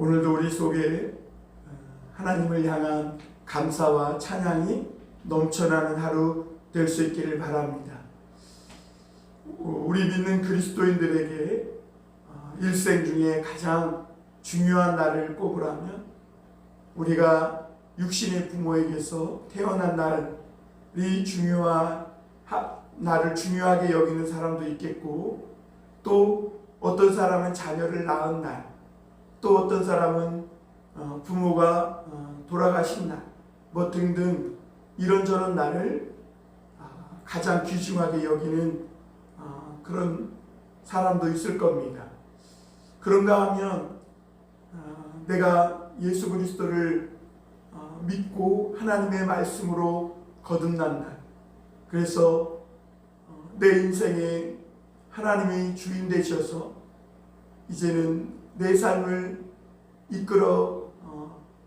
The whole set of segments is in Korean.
오늘도 우리 속에 하나님을 향한 감사와 찬양이 넘쳐나는 하루 될 수 있기를 바랍니다. 우리 믿는 그리스도인들에게 일생 중에 가장 중요한 날을 꼽으라면 우리가 육신의 부모에게서 태어난 날이 나를 중요하게 여기는 사람도 있겠고, 또 어떤 사람은 자녀를 낳은 날, 또 어떤 사람은 부모가 돌아가신 날, 뭐 등등 이런저런 날을 가장 귀중하게 여기는 그런 사람도 있을 겁니다. 그런가 하면 내가 예수 그리스도를 믿고 하나님의 말씀으로 거듭난 날, 그래서 내 인생에 하나님의 주인 되셔서 이제는 내 삶을 이끌어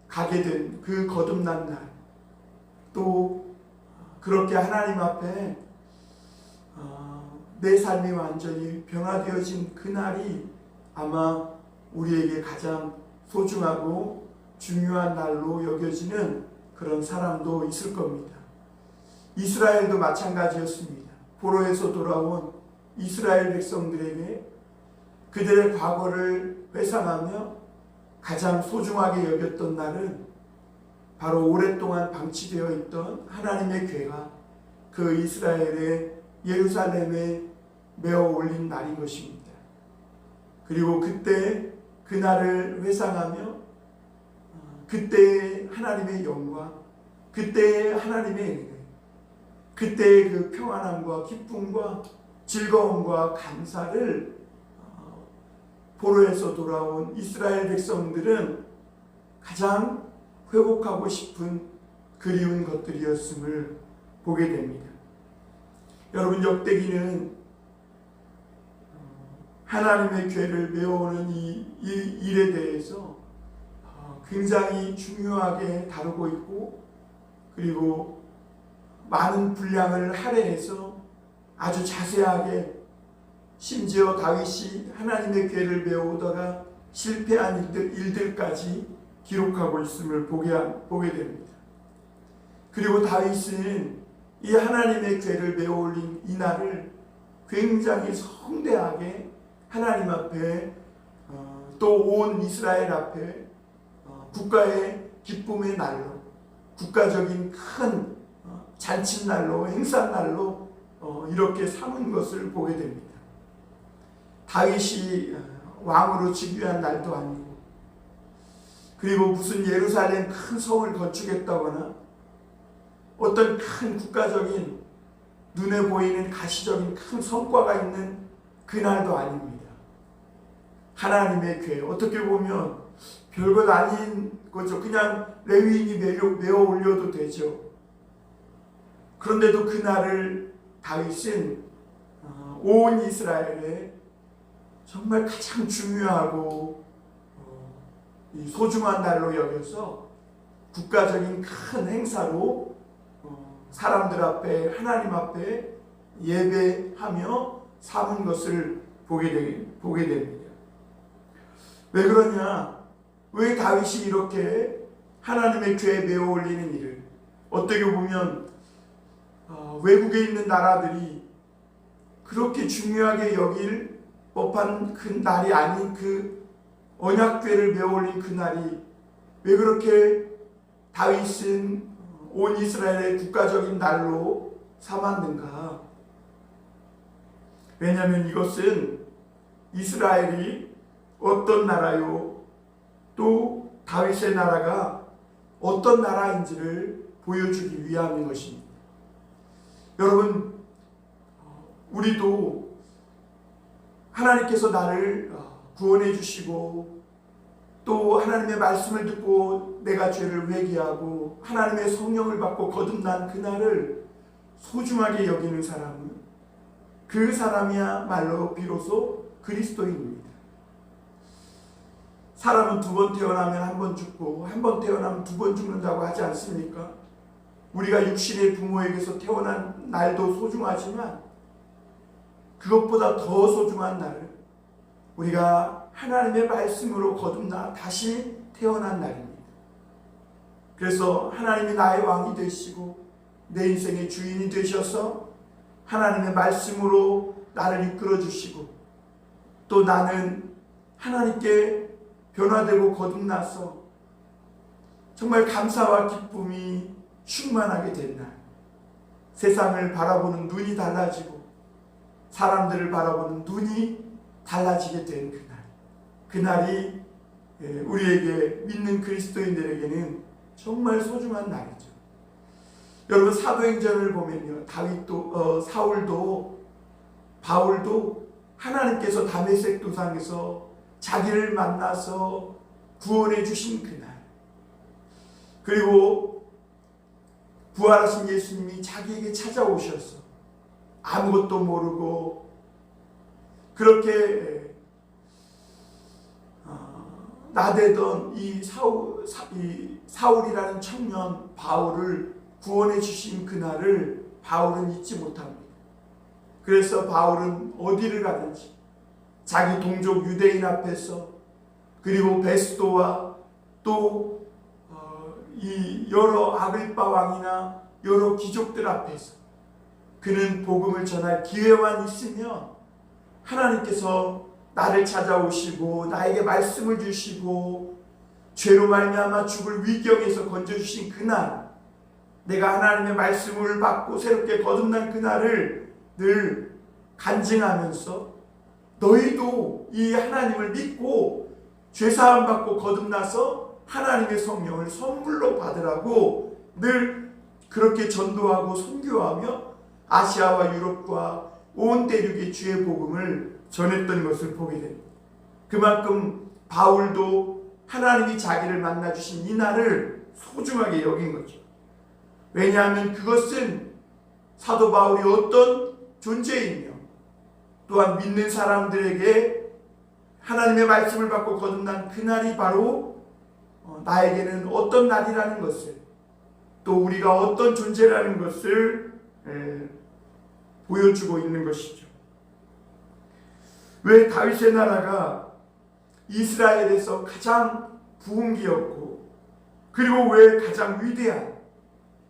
가게 된 그 거듭난 날, 또 그렇게 하나님 앞에 내 삶이 완전히 변화되어진 그 날이 아마 우리에게 가장 소중하고 중요한 날로 여겨지는 그런 사람도 있을 겁니다. 이스라엘도 마찬가지였습니다. 포로에서 돌아온 이스라엘 백성들에게 그들의 과거를 회상하며 가장 소중하게 여겼던 날은 바로 오랫동안 방치되어 있던 하나님의 궤가 그 이스라엘의 예루살렘에 메어 올린 날인 것입니다. 그리고 그때 그 날을 회상하며 그때의 하나님의 영광, 그때의 하나님의 은혜, 그때의 그 평안함과 기쁨과 즐거움과 감사를 포로에서 돌아온 이스라엘 백성들은 가장 회복하고 싶은 그리운 것들이었음을 보게 됩니다. 여러분, 역대기는 하나님의 궤를 메어오는 이 일에 대해서 굉장히 중요하게 다루고 있고, 그리고 많은 분량을 할애해서 아주 자세하게, 심지어 다윗이 하나님의 궤를 메어오다가 실패한 일들까지 기록하고 있음을 보게 됩니다. 그리고 다윗은 이 하나님의 궤를 메어 올린 이 날을 굉장히 성대하게 하나님 앞에 또 온 이스라엘 앞에 국가의 기쁨의 날로, 국가적인 큰 잔칫날로, 행사날로 이렇게 삼은 것을 보게 됩니다. 다윗이 왕으로 즉위한 날도 아니고, 그리고 무슨 예루살렘 큰 성을 건축했다거나 어떤 큰 국가적인 눈에 보이는 가시적인 큰 성과가 있는 그날도 아닙니다. 하나님의 궤, 어떻게 보면 별것 아닌 거죠. 그냥 레위인이 메어 올려도 되죠. 그런데도 그날을 다윗은 온 이스라엘에 정말 가장 중요하고 소중한 날로 여겨서 국가적인 큰 행사로 사람들 앞에, 하나님 앞에 예배하며 삼은 것을 보게 됩니다. 왜 그러냐? 왜 다윗이 이렇게 하나님의 궤에 메어 올리는 일을, 어떻게 보면 외국에 있는 나라들이 그렇게 중요하게 여길 법한 그 날이 아닌 그 언약궤를 메어 올린 그 날이 왜 그렇게 다윗은 온 이스라엘의 국가적인 날로 삼았는가? 왜냐하면 이것은 이스라엘이 어떤 나라요, 또 다윗의 나라가 어떤 나라인지를 보여주기 위함인 것입니다. 여러분, 우리도 하나님께서 나를 구원해 주시고, 또 하나님의 말씀을 듣고 내가 죄를 회개하고 하나님의 성령을 받고 거듭난 그날을 소중하게 여기는 사람은 그 사람이야말로 비로소 그리스도인입니다. 사람은 두 번 태어나면 한 번 죽고 한 번 태어나면 두 번 죽는다고 하지 않습니까? 우리가 육신의 부모에게서 태어난 날도 소중하지만 그것보다 더 소중한 날을 우리가 하나님의 말씀으로 거듭나 다시 태어난 날입니다. 그래서 하나님이 나의 왕이 되시고 내 인생의 주인이 되셔서 하나님의 말씀으로 나를 이끌어 주시고 또 나는 하나님께 변화되고 거듭나서 정말 감사와 기쁨이 충만하게 된 날, 세상을 바라보는 눈이 달라지고 사람들을 바라보는 눈이 달라지게 된 그날이 우리에게 믿는 그리스도인들에게는 정말 소중한 날이죠. 여러분, 사도행전을 보면요, 사울도 바울도 하나님께서 다메섹 도상에서 자기를 만나서 구원해 주신 그날, 그리고 부활하신 예수님이 자기에게 찾아오셔서 아무것도 모르고 그렇게 나대던 이 사울이라는 청년 바울을 구원해 주신 그날을 바울은 잊지 못합니다. 그래서 바울은 어디를 가든지 자기 동족 유대인 앞에서 그리고 베스도와 또 이 여러 아그리빠 왕이나 여러 귀족들 앞에서 그는 복음을 전할 기회만 있으면 하나님께서 나를 찾아오시고 나에게 말씀을 주시고 죄로 말미암아 죽을 위경에서 건져주신 그날, 내가 하나님의 말씀을 받고 새롭게 거듭난 그날을 늘 간증하면서 너희도 이 하나님을 믿고 죄사함 받고 거듭나서 하나님의 성령을 선물로 받으라고 늘 그렇게 전도하고 선교하며 아시아와 유럽과 온 대륙의 주의 복음을 전했던 것을 보게 됩니다. 그만큼 바울도 하나님이 자기를 만나주신 이 날을 소중하게 여긴 거죠. 왜냐하면 그것은 사도 바울이 어떤 존재이며 또한 믿는 사람들에게 하나님의 말씀을 받고 거듭난 그날이 바로 나에게는 어떤 날이라는 것을, 또 우리가 어떤 존재라는 것을 보여주고 있는 것이죠. 왜 다윗의 나라가 이스라엘에서 가장 부흥기였고 그리고 왜 가장 위대한,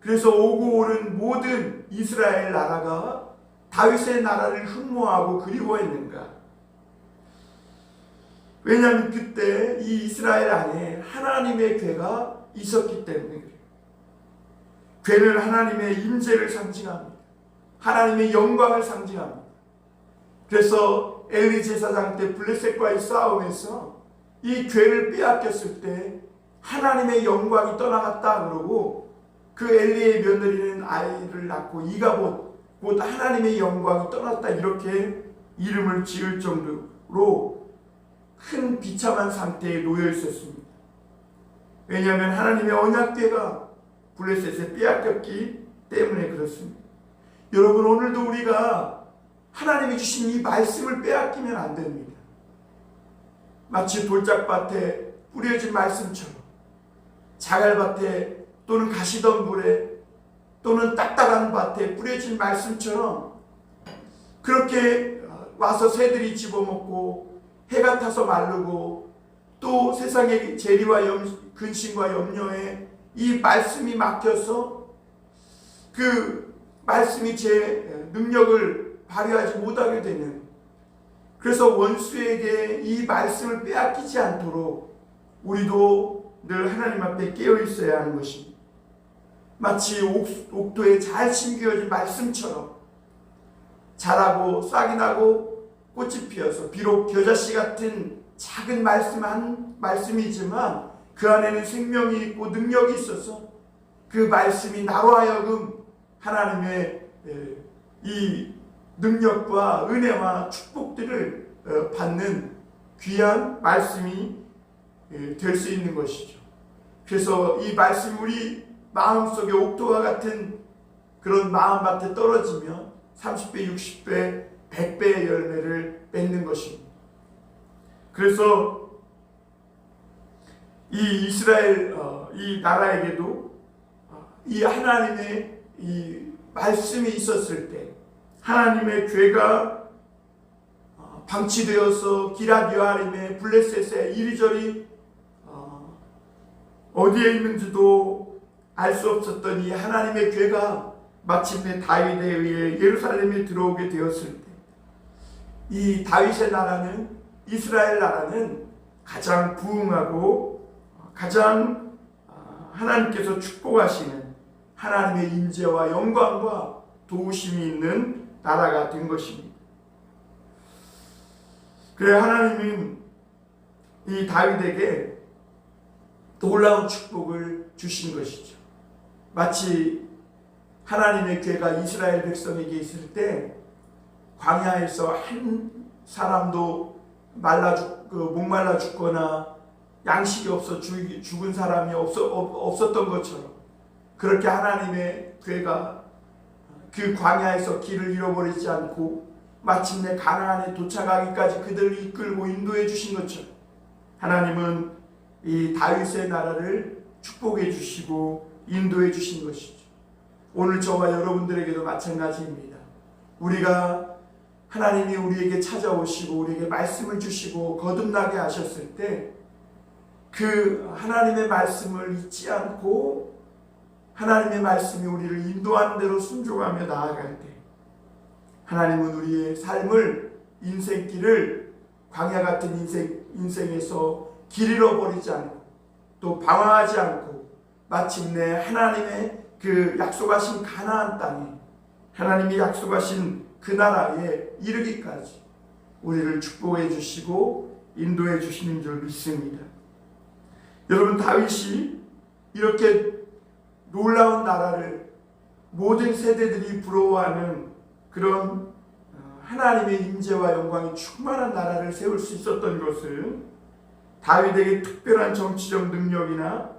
그래서 오고 오는 모든 이스라엘 나라가 다윗의 나라를 흠모하고 그리워했는가? 왜냐하면 그때 이 이스라엘 안에 하나님의 궤가 있었기 때문에 그래요. 궤는 하나님의 임재를 상징합니다. 하나님의 영광을 상징합니다. 그래서 엘리 제사장 때 블레셋과의 싸움에서 이 궤를 빼앗겼을 때 하나님의 영광이 떠나갔다 그러고 그 엘리의 며느리는 아이를 낳고 이가봇, 곧 하나님의 영광이 떠났다, 이렇게 이름을 지을 정도로 큰 비참한 상태에 놓여 있었습니다. 왜냐하면 하나님의 언약궤가 블레셋에 빼앗겼기 때문에 그렇습니다. 여러분, 오늘도 우리가 하나님이 주신 이 말씀을 빼앗기면 안 됩니다. 마치 돌짝밭에 뿌려진 말씀처럼 자갈밭에 또는 가시덤불에 또는 딱딱한 밭에 뿌려진 말씀처럼 그렇게 와서 새들이 집어먹고 해가 타서 마르고 또 세상의 재리와 근심과 염려에 이 말씀이 막혀서 그 말씀이 제 능력을 발휘하지 못하게 되는, 그래서 원수에게 이 말씀을 빼앗기지 않도록 우리도 늘 하나님 앞에 깨어 있어야 하는 것입니다. 마치 옥토에 잘 심겨진 말씀처럼 자라고 싹이 나고 꽃이 피어서 비록 겨자씨 같은 작은 말씀이지만 그 안에는 생명이 있고 능력이 있어서 그 말씀이 나로 하여금 하나님의 이 능력과 은혜와 축복들을 받는 귀한 말씀이 될 수 있는 것이죠. 그래서 이 말씀이 우리 마음속에 옥토와 같은 그런 마음밭에 떨어지면 30배, 60배, 100배의 열매를 맺는 것입니다. 그래서 이 이스라엘 이 나라에게도 이 하나님의 이 말씀이 있었을 때, 하나님의 궤가 방치되어서 기럇 여아림의 블레셋에 이리저리 어디에 있는지도 알 수 없었던 이 하나님의 괴가 마침내 다윗에 의해 예루살렘에 들어오게 되었을 때, 이 다윗의 나라는, 이스라엘 나라는 가장 부흥하고 가장 하나님께서 축복하시는 하나님의 임재와 영광과 도우심이 있는 나라가 된 것입니다. 그래 하나님은 이 다윗에게 놀라운 축복을 주신 것이죠. 마치 하나님의 괴가 이스라엘 백성에게 있을 때 광야에서 한 사람도 목말라 죽거나 양식이 없어 죽은 사람이 없었던 것처럼, 그렇게 하나님의 괴가 그 광야에서 길을 잃어버리지 않고 마침내 가나안에 도착하기까지 그들을 이끌고 인도해 주신 것처럼, 하나님은 이 다윗의 나라를 축복해 주시고 인도해 주신 것이죠. 오늘 저와 여러분들에게도 마찬가지입니다. 우리가 하나님이 우리에게 찾아오시고 우리에게 말씀을 주시고 거듭나게 하셨을 때, 그 하나님의 말씀을 잊지 않고 하나님의 말씀이 우리를 인도하는 대로 순종하며 나아갈 때, 하나님은 우리의 삶을, 인생길을, 광야 같은 인생에서 길 잃어버리지 않고 또 방황하지 않고 마침내 하나님의 그 약속하신 가나안 땅에, 하나님이 약속하신 그 나라에 이르기까지 우리를 축복해 주시고 인도해 주시는 줄 믿습니다. 여러분, 다윗이 이렇게 놀라운 나라를, 모든 세대들이 부러워하는 그런 하나님의 임재와 영광이 충만한 나라를 세울 수 있었던 것은 다윗에게 특별한 정치적 능력이나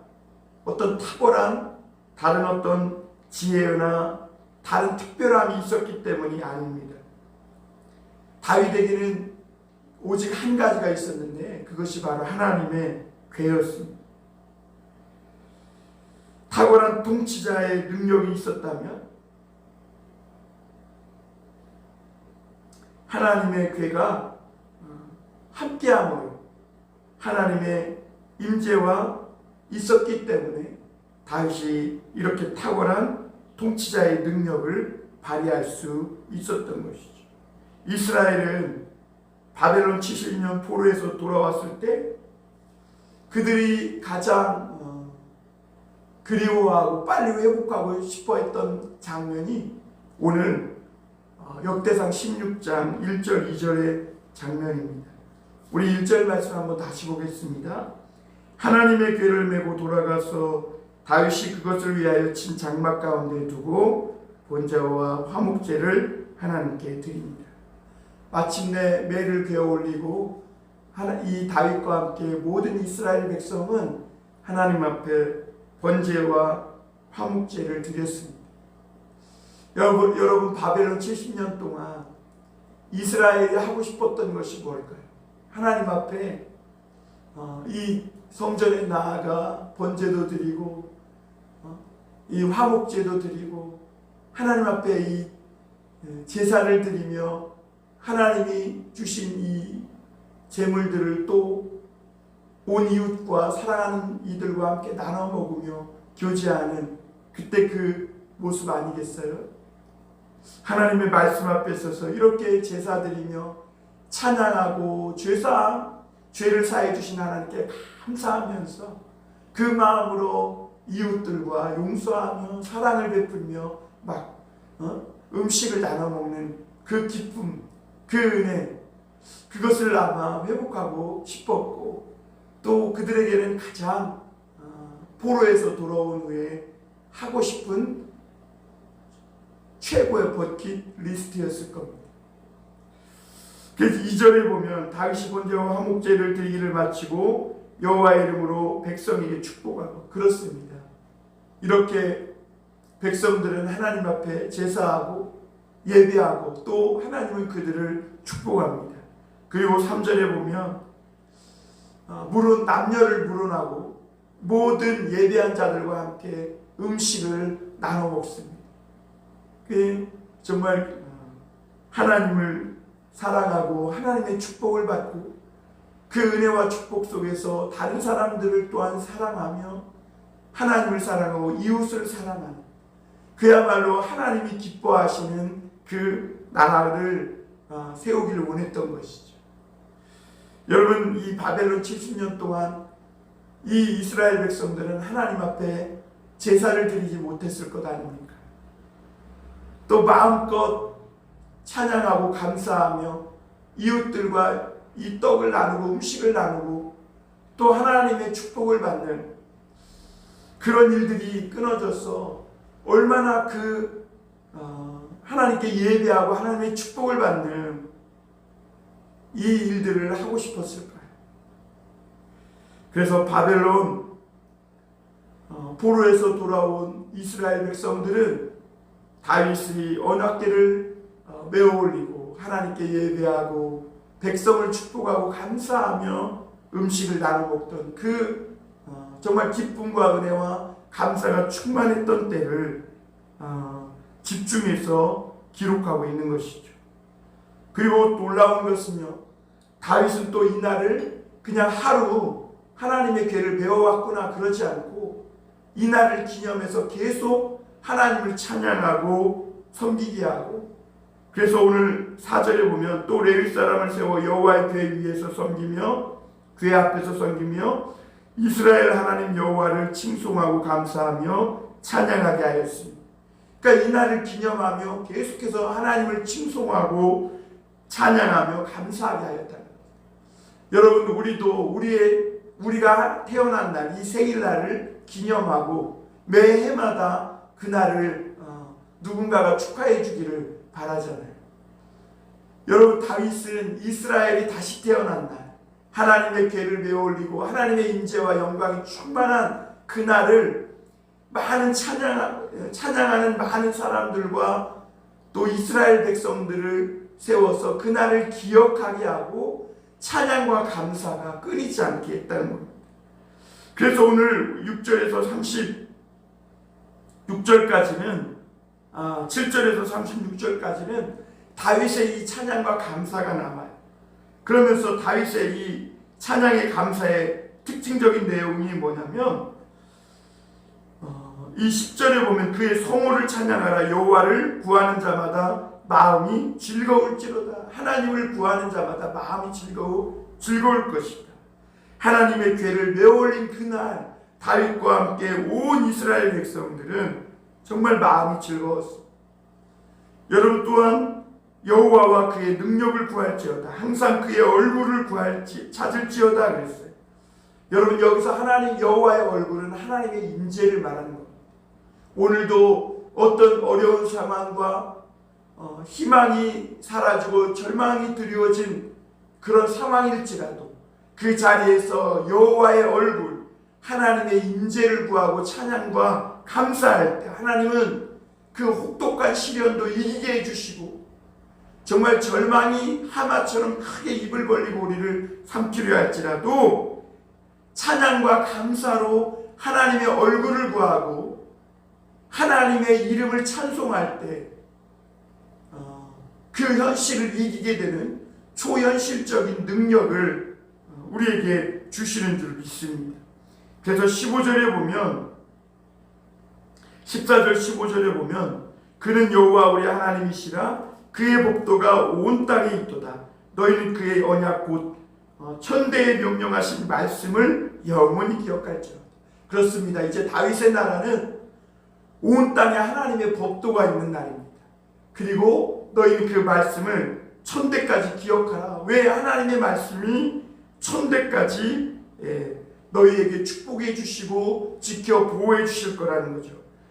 어떤 탁월한 다른 어떤 지혜나 다른 특별함이 있었기 때문이 아닙니다. 다윗에게는 오직 한 가지가 있었는데 그것이 바로 하나님의 괴였습니다. 탁월한 통치자의 능력이 있었다면 하나님의 괴가 함께함으로 하나님의 임재와 있었기 때문에 다윗이 이렇게 탁월한 통치자의 능력을 발휘할 수 있었던 것이죠. 이스라엘은 바벨론 70년 포로에서 돌아왔을 때 그들이 가장 그리워하고 빨리 회복하고 싶어 했던 장면이 오늘 역대상 16장 1절 2절의 장면입니다. 우리 1절 말씀 한번 다시 보겠습니다. 하나님의 궤를 메고 돌아가서 다윗이 그것을 위하여 친 장막 가운데 두고 번제와 화목제를 하나님께 드립니다. 마침내 매를 베어 올리고 이 다윗과 함께 모든 이스라엘 백성은 하나님 앞에 번제와 화목제를 드렸습니다. 여러분 바벨론 70년 동안 이스라엘이 하고 싶었던 것이 뭘까요? 하나님 앞에 이 성전에 나아가 번제도 드리고 이 화목제도 드리고 하나님 앞에 이 제사를 드리며 하나님이 주신 이 제물들을 또 온 이웃과 사랑하는 이들과 함께 나눠 먹으며 교제하는 그때 그 모습 아니겠어요? 하나님의 말씀 앞에 서서 이렇게 제사 드리며 찬양하고 죄를 사해 주신 하나님께 감사하면서 그 마음으로 이웃들과 용서하며 사랑을 베풀며 음식을 나눠 먹는 그 기쁨, 그 은혜, 그것을 아마 회복하고 싶었고 또 그들에게는 가장 포로에서 돌아온 후에 하고 싶은 최고의 버킷리스트였을 겁니다. 그래서 2절에 보면 다윗이 번제와 화목제를 드리기를 마치고 여호와의 이름으로 백성에게 축복하고, 그렇습니다. 이렇게 백성들은 하나님 앞에 제사하고 예배하고 또 하나님은 그들을 축복합니다. 그리고 3절에 보면 남녀를 물어나고 모든 예배한 자들과 함께 음식을 나눠 먹습니다. 그게 정말 하나님을 사랑하고 하나님의 축복을 받고 그 은혜와 축복 속에서 다른 사람들을 또한 사랑하며 하나님을 사랑하고 이웃을 사랑하는 그야말로 하나님이 기뻐하시는 그 나라를 세우기를 원했던 것이죠. 여러분, 이 바벨론 70년 동안 이 이스라엘 백성들은 하나님 앞에 제사를 드리지 못했을 것 아닙니까? 또 마음껏 찬양하고 감사하며 이웃들과 이 떡을 나누고 음식을 나누고 또 하나님의 축복을 받는 그런 일들이 끊어져서 얼마나 하나님께 예배하고 하나님의 축복을 받는 이 일들을 하고 싶었을까요? 그래서 바벨론 포로에서 돌아온 이스라엘 백성들은 다윗이 언약궤를 메어 올리고 하나님께 예배하고 백성을 축복하고 감사하며 음식을 나눠 먹던 그 정말 기쁨과 은혜와 감사가 충만했던 때를 집중해서 기록하고 있는 것이죠. 그리고 놀라운 것은요, 다윗은 또 이날을 그냥 하루 하나님의 궤를 배워왔구나 그러지 않고 이날을 기념해서 계속 하나님을 찬양하고 섬기게 하고, 그래서 오늘 4절에 보면 또 레위 사람을 세워 여호와의 궤 위에서 섬기며 궤 앞에서 섬기며 이스라엘 하나님 여호와를 칭송하고 감사하며 찬양하게 하였습니다. 그러니까 이날을 기념하며 계속해서 하나님을 칭송하고 찬양하며 감사하게 하였다는 거예요. 여러분, 우리도 우리가 태어난 날, 이 생일날을 기념하고 매해마다 그날을 누군가가 축하해 주기를 바라잖아요. 여러분, 다윗은 이스라엘이 다시 태어난 날, 하나님의 궤를 메어 올리고 하나님의 인재와 영광이 충만한 그날을 많은 찬양하는 많은 사람들과 또 이스라엘 백성들을 세워서 그날을 기억하게 하고 찬양과 감사가 끊이지 않게 했다는 겁니다. 그래서 오늘 6절에서 36절까지는 7절에서 36절까지는 다윗의 이 찬양과 감사가 남아요. 그러면서 다윗의 이 찬양의 감사의 특징적인 내용이 뭐냐면 이 10절에 보면 그의 성호를 찬양하라. 여호와를 구하는 자마다 마음이 즐거울지로다. 하나님을 구하는 자마다 마음이 즐거울 것이다. 하나님의 궤를 메어 올린 그날 다윗과 함께 온 이스라엘 백성들은 정말 마음이 즐거웠습니다. 여러분 또한 여호와와 그의 능력을 구할지어다. 항상 그의 얼굴을 찾을지어다 그랬어요. 여러분, 여기서 하나님 여호와의 얼굴은 하나님의 임재를 말하는 겁니다. 오늘도 어떤 어려운 상황과 희망이 사라지고 절망이 드리워진 그런 상황일지라도 그 자리에서 여호와의 얼굴, 하나님의 임재를 구하고 찬양과 감사할 때 하나님은 그 혹독한 시련도 이기게 해주시고 정말 절망이 하마처럼 크게 입을 벌리고 우리를 삼키려 할지라도 찬양과 감사로 하나님의 얼굴을 구하고 하나님의 이름을 찬송할 때 그 현실을 이기게 되는 초현실적인 능력을 우리에게 주시는 줄 믿습니다. 그래서 15절에 보면 14절 15절에 보면 그는 여호와 우리 하나님이시라. 그의 법도가 온 땅에 있도다. 너희는 그의 언약 곧 천대에 명령하신 말씀을 영원히 기억할지어다. 그렇습니다. 이제 다윗의 나라는 온 땅에 하나님의 법도가 있는 날입니다. 그리고 너희는 그 말씀을 천대까지 기억하라. 왜? 하나님의 말씀이 천대까지 너희에게 축복해 주시고 지켜 보호해 주실 거라는 거죠.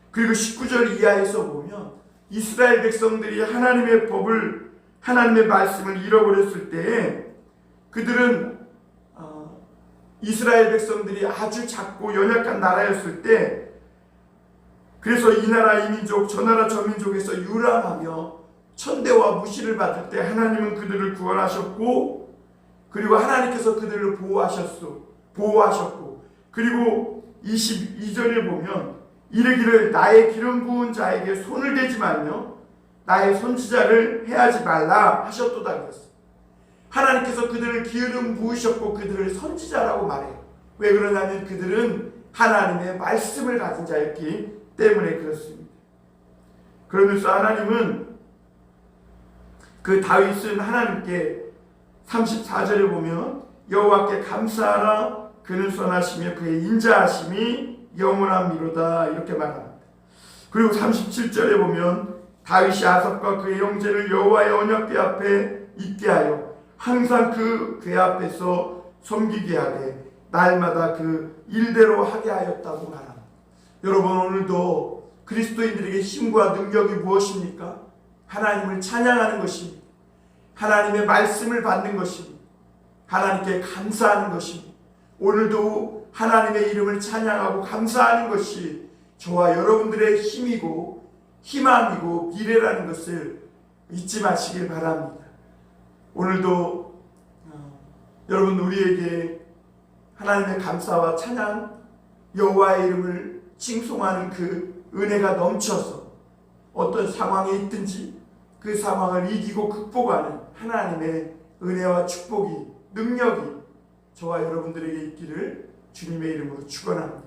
그리고 19절 이하에서 보면 이스라엘 백성들이 하나님의 법을, 하나님의 말씀을 잃어버렸을 때에 그들은 이스라엘 백성들이 아주 작고 연약한 나라였을 때, 그래서 이 나라 이 민족 저 나라 저 민족에서 유랑하며 천대와 무시를 받을 때 하나님은 그들을 구원하셨고, 그리고 하나님께서 그들을 보호하셨고, 그리고 22절에 보면 이르기를 나의 기름 부은 자에게 손을 대지 말며 나의 선지자를 해하지 말라 하셨도다 그랬어요. 하나님께서 그들을 기름 부으셨고 그들을 선지자라고 말해요. 왜 그러냐면 그들은 하나님의 말씀을 가진 자였기 때문에 그렇습니다. 그러면서 하나님은 그 다윗은 하나님께 34절에 보면 여호와께 감사하라 그는 선하시며 그의 인자하심이 영원함이로다 이렇게 말합니다. 그리고 37절에 보면 다윗이 아삽과 그의 형제를 여호와의 언약궤 앞에 있게 하여 항상 그 궤 앞에서 섬기게 하되 날마다 그 일대로 하게 하였다고 말합니다. 여러분, 오늘도 그리스도인들에게 힘과 능력이 무엇입니까? 하나님을 찬양하는 것입니다. 하나님의 말씀을 받는 것입니다. 하나님께 감사하는 것입니다. 오늘도 하나님의 이름을 찬양하고 감사하는 것이 저와 여러분들의 힘이고 희망이고 미래라는 것을 잊지 마시길 바랍니다. 오늘도 여러분, 우리에게 하나님의 감사와 찬양, 여호와의 이름을 칭송하는 그 은혜가 넘쳐서 어떤 상황에 있든지 그 상황을 이기고 극복하는 하나님의 은혜와 축복이, 능력이 저와 여러분들에게 있기를 주님의 이름으로 축원합니다.